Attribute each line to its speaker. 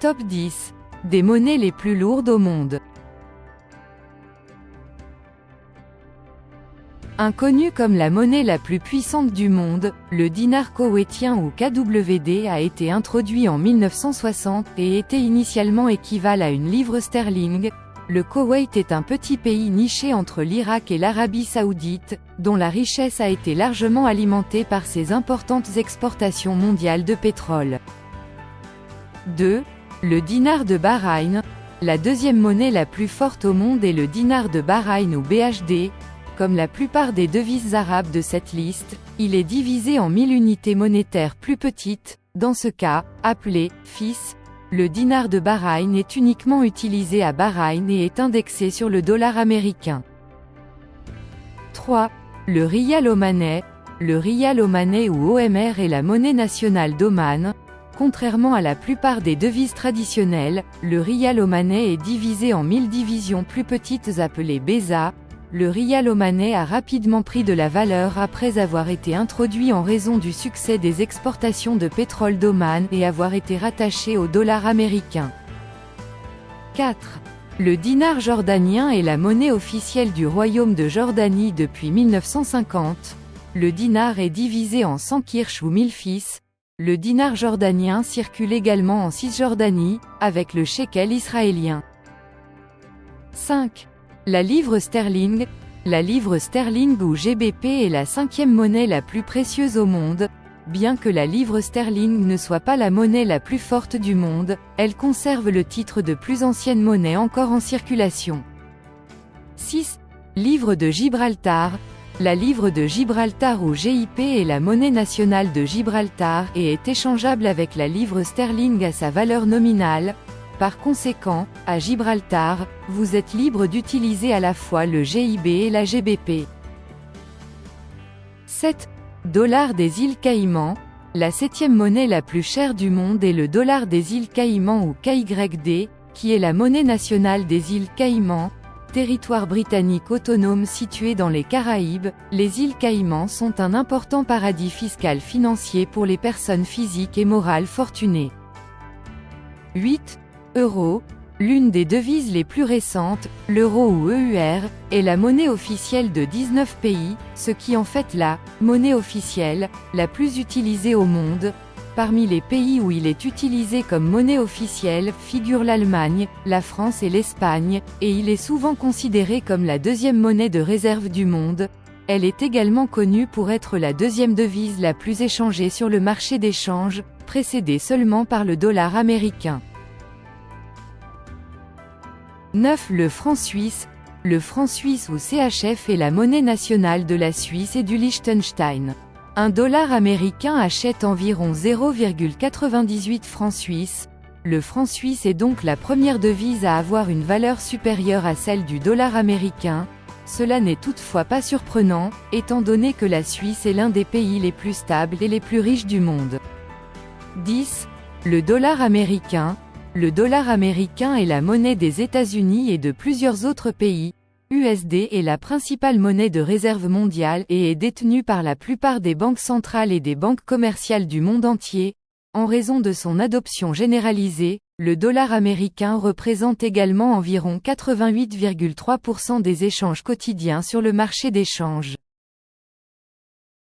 Speaker 1: Top 10 des monnaies les plus lourdes au monde. Inconnu comme la monnaie la plus puissante du monde, le dinar koweïtien ou KWD a été introduit en 1960 et était initialement équivalent à une livre sterling. Le Koweït est un petit pays niché entre l'Irak et l'Arabie Saoudite, dont la richesse a été largement alimentée par ses importantes exportations mondiales de pétrole. 2. Le dinar de Bahreïn. La deuxième monnaie la plus forte au monde est le dinar de Bahreïn ou BHD. Comme la plupart des devises arabes de cette liste, il est divisé en 1000 unités monétaires plus petites. Dans ce cas, appelé « fils », le dinar de Bahreïn est uniquement utilisé à Bahreïn et est indexé sur le dollar américain. 3. Le riyal omanais. Le riyal omanais ou OMR est la monnaie nationale d'Oman. Contrairement à la plupart des devises traditionnelles, le riyal omanais est divisé en 1000 divisions plus petites appelées beza. Le riyal omanais a rapidement pris de la valeur après avoir été introduit en raison du succès des exportations de pétrole d'Oman et avoir été rattaché au dollar américain. 4. Le dinar jordanien est la monnaie officielle du royaume de Jordanie depuis 1950. Le dinar est divisé en 100 kirsh ou 1000 fils. Le dinar jordanien circule également en Cisjordanie, avec le shekel israélien. 5. La livre sterling. La livre sterling ou GBP est la 5e monnaie la plus précieuse au monde. Bien que la livre sterling ne soit pas la monnaie la plus forte du monde, elle conserve le titre de plus ancienne monnaie encore en circulation. 6. Livre de Gibraltar. La livre de Gibraltar ou GIP est la monnaie nationale de Gibraltar et est échangeable avec la livre sterling à sa valeur nominale. Par conséquent, à Gibraltar, vous êtes libre d'utiliser à la fois le GIB et la GBP. 7. Dollar des îles Caïmans. La 7e monnaie la plus chère du monde est le dollar des îles Caïmans ou KYD, qui est la monnaie nationale des îles Caïmans, territoire britannique autonome situé dans les Caraïbes. Les îles Caïmans sont un important paradis fiscal financier pour les personnes physiques et morales fortunées. 8. Euro. L'une des devises les plus récentes, l'euro ou EUR, est la monnaie officielle de 19 pays, ce qui en fait la monnaie officielle la plus utilisée au monde. Parmi les pays où il est utilisé comme monnaie officielle figurent l'Allemagne, la France et l'Espagne, et il est souvent considéré comme la deuxième monnaie de réserve du monde. Elle est également connue pour être la deuxième devise la plus échangée sur le marché d'échange, précédée seulement par le dollar américain. 9. Le franc suisse. Le franc suisse ou CHF est la monnaie nationale de la Suisse et du Liechtenstein. Un dollar américain achète environ 0,98 francs suisses. Le franc suisse est donc la première devise à avoir une valeur supérieure à celle du dollar américain. Cela n'est toutefois pas surprenant, étant donné que la Suisse est l'un des pays les plus stables et les plus riches du monde. 10. Le dollar américain. Le dollar américain est la monnaie des États-Unis et de plusieurs autres pays. USD est la principale monnaie de réserve mondiale et est détenue par la plupart des banques centrales et des banques commerciales du monde entier. En raison de son adoption généralisée, le dollar américain représente également environ 88,3% des échanges quotidiens sur le marché d'échange.